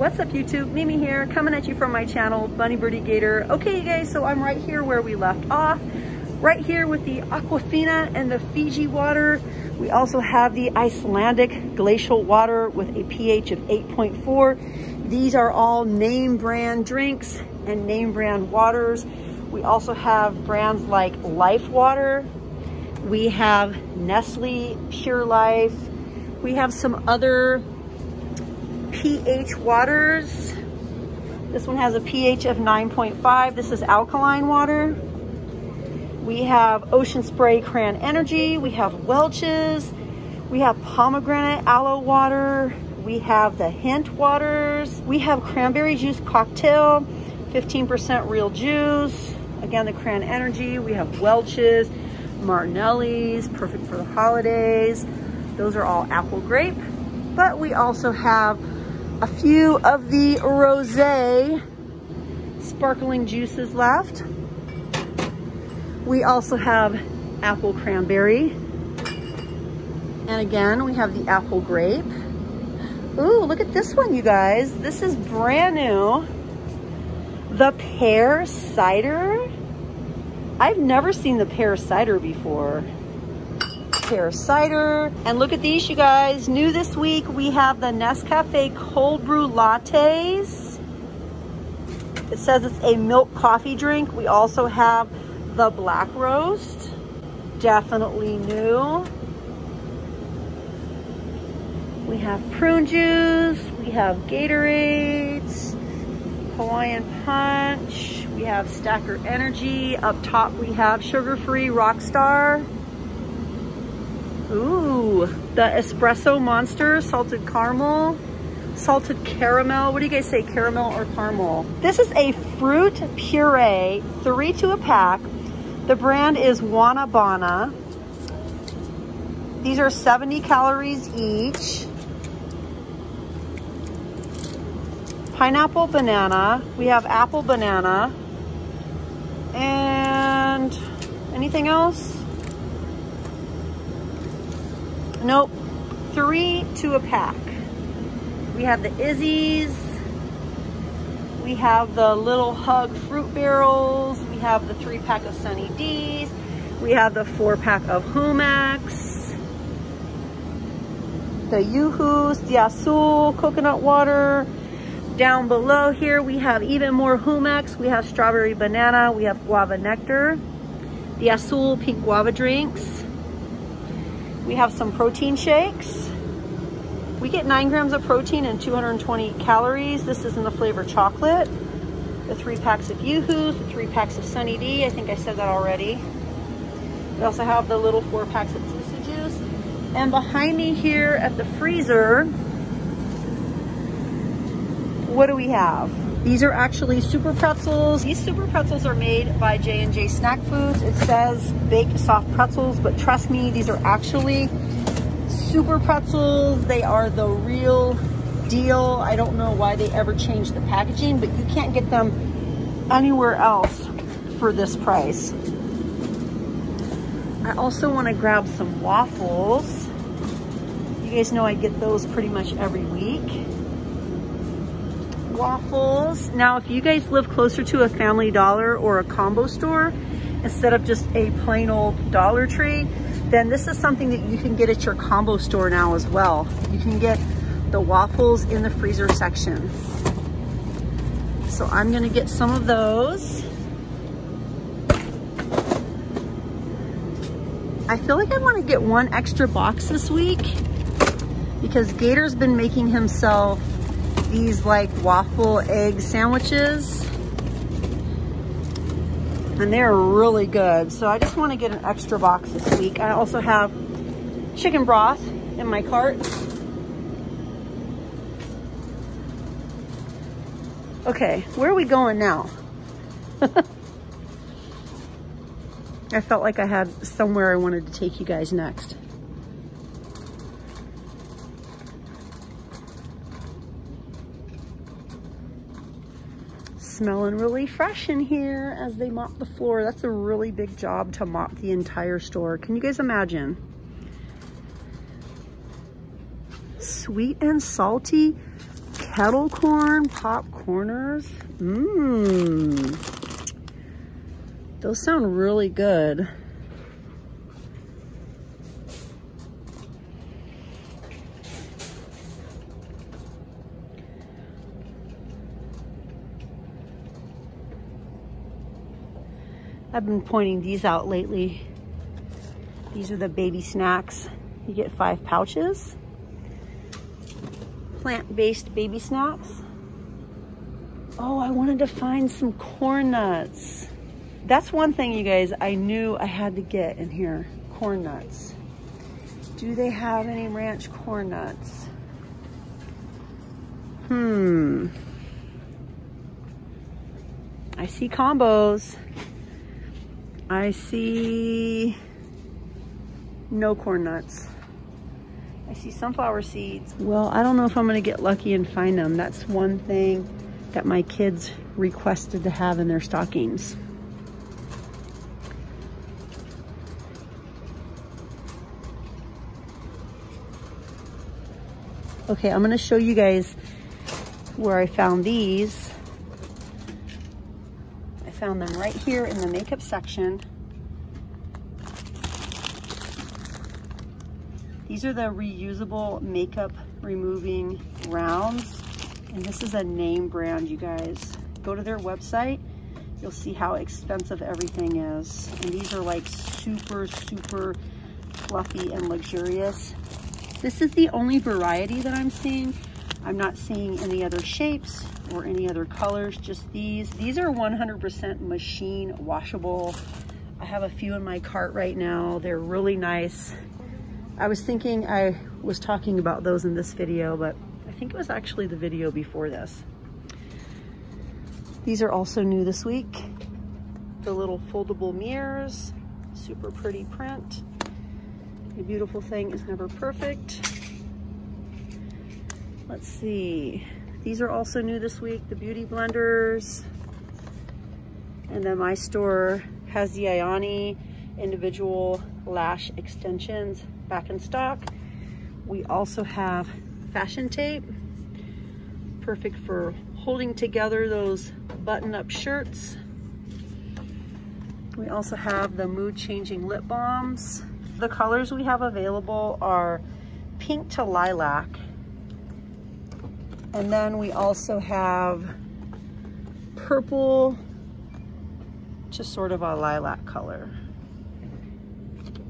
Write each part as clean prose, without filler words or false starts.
What's up YouTube? Mimi here, coming at you from my channel, Bunny Birdie Gator. Okay you guys, so I'm right here where we left off, right here with the Aquafina and the Fiji water. We also have the Icelandic glacial water with a pH of 8.4. These are all name brand drinks and name brand waters. We also have brands like Life Water. We have Nestle Pure Life. We have some other pH waters. This one has a pH of 9.5. This is alkaline water. We have Ocean Spray Cran Energy. We have Welch's. We have pomegranate aloe water. We have the Hint waters. We have cranberry juice cocktail, 15% real juice. Again, the Cran Energy. We have Welch's, Martinelli's, perfect for the holidays. Those are all apple grape. But we also have a few of the rosé sparkling juices left. We also have apple cranberry. And again, we have the apple grape. Ooh, look at this one, you guys. This is brand new. The pear cider. I've never seen the pear cider before. Pear cider. And look at these, you guys. New this week, we have the Nescafe cold brew lattes. It says it's a milk coffee drink. We also have the black roast. Definitely new. We have prune juice. We have Gatorades, Hawaiian Punch. We have Stacker Energy. Up top, we have sugar-free Rockstar. Ooh, the Espresso Monster salted caramel, salted caramel. What do you guys say, caramel or caramel? This is a fruit puree, 3 to a pack. The brand is Wanabana. These are 70 calories each. Pineapple banana. We have apple banana. And anything else? Nope, 3 to a pack. We have the Izzy's. We have the Little Hug fruit barrels. We have the 3-pack of Sunny D's. We have the 4-pack of Humax. The Yoo-Hoo's, the Azul coconut water. Down below here, we have even more Humax. We have strawberry banana. We have guava nectar. The Azul pink guava drinks. We have some protein shakes. We get 9 grams of protein and 220 calories. This is in the flavor chocolate. The 3 packs of Yoo-Hoo's, the 3 packs of Sunny D. I think I said that already. We also have the little 4 packs of Juicy Juice. And behind me here at the freezer, what do we have? These are actually super pretzels. These super pretzels are made by J&J Snack Foods. It says baked soft pretzels, but trust me, these are actually super pretzels. They are the real deal. I don't know why they ever changed the packaging, but you can't get them anywhere else for this price. I also want to grab some waffles. You guys know I get those pretty much every week. Waffles. Now, if you guys live closer to a Family Dollar or a combo store, instead of just a plain old Dollar Tree, then this is something that you can get at your combo store now as well. You can get the waffles in the freezer section. So I'm gonna get some of those. I feel like I want to get 1 extra box this week because Gator's been making himself these like waffle egg sandwiches and they're really good. So I just want to get an extra box this week. I also have chicken broth in my cart. Okay, where are we going now? I felt like I had somewhere I wanted to take you guys next. Smelling really fresh in here as they mop the floor. That's a really big job to mop the entire store. Can you guys imagine? Sweet and salty kettle corn popcorners. Mmm. Those sound really good. I've been pointing these out lately. These are the baby snacks. You get 5 pouches. Plant-based baby snacks. Oh, I wanted to find some corn nuts. That's one thing, you guys, I knew I had to get in here. Corn nuts. Do they have any ranch corn nuts? I see combos. I see no corn nuts. I see sunflower seeds. Well, I don't know if I'm gonna get lucky and find them. That's one thing that my kids requested to have in their stockings. Okay, I'm gonna show you guys where I found these. I found them right here in the makeup section. These are the reusable makeup removing rounds. And this is a name brand, you guys. Go to their website, you'll see how expensive everything is. And these are like super, super fluffy and luxurious. This is the only variety that I'm seeing. I'm not seeing any other shapes or any other colors, just these. These are 100% machine washable. I have a few in my cart right now. They're really nice. I was thinking I was talking about those in this video, but I think it was actually the video before this. These are also new this week. The little foldable mirrors, super pretty print. A beautiful thing is never perfect. Let's see. These are also new this week, the beauty blenders. And then my store has the Ioni individual lash extensions back in stock. We also have fashion tape, perfect for holding together those button-up shirts. We also have the mood changing lip balms. The colors we have available are pink to lilac. And then we also have purple to sort of a lilac color.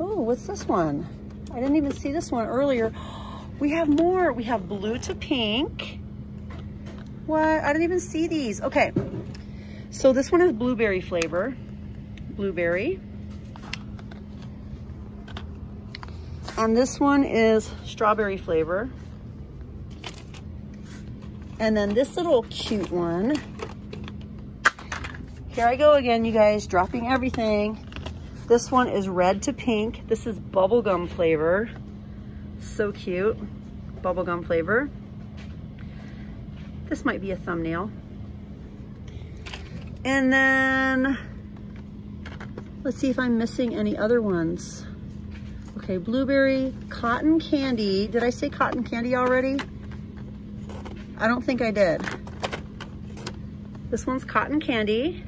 Oh, what's this one? I didn't even see this one earlier. We have more. We have blue to pink. What? I didn't even see these. Okay. So this one is blueberry flavor. Blueberry. And this one is strawberry flavor. And then this little cute one. Here I go again, you guys, dropping everything. This one is red to pink. This is bubblegum flavor. So cute. Bubblegum flavor. This might be a thumbnail. And then, let's see if I'm missing any other ones. Okay, blueberry, cotton candy. Did I say cotton candy already? I don't think I did. This one's cotton candy.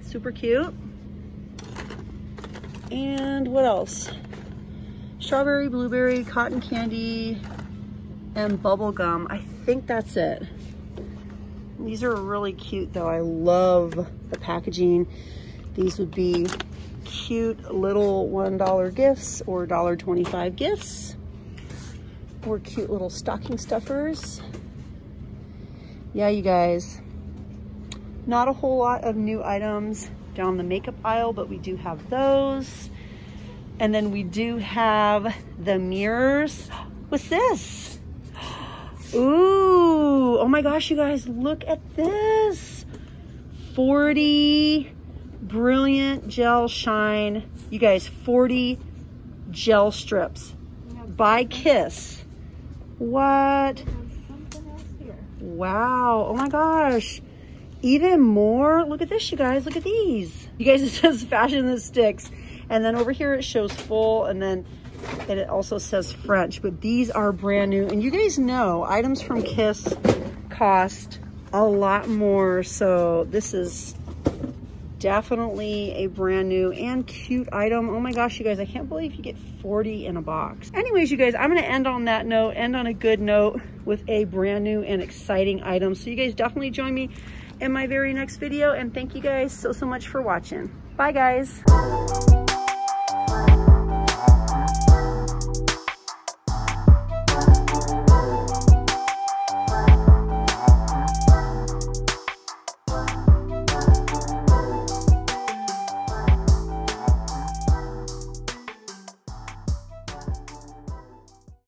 Super cute. And what else? Strawberry, blueberry, cotton candy, and bubble gum. I think that's it. These are really cute though. I love the packaging. These would be cute little $1 gifts or $1.25 gifts, or cute little stocking stuffers. Yeah, you guys, not a whole lot of new items down the makeup aisle, but we do have those. And then we do have the mirrors. What's this? Ooh, oh my gosh, you guys, look at this. 40 brilliant gel shine. You guys, 40 gel strips by Kiss. What? Wow, oh my gosh. Even more, look at this, you guys, look at these. You guys, it says fashion that sticks. And then over here it shows full, and then it also says French, but these are brand new. And you guys know items from Kiss cost a lot more. So this is definitely a brand new and cute item. Oh my gosh, you guys, I can't believe you get 40 in a box. Anyways, you guys, I'm gonna end on that note, end on a good note with a brand new and exciting item. So you guys definitely join me in my very next video, and thank you guys so much for watching. Bye guys.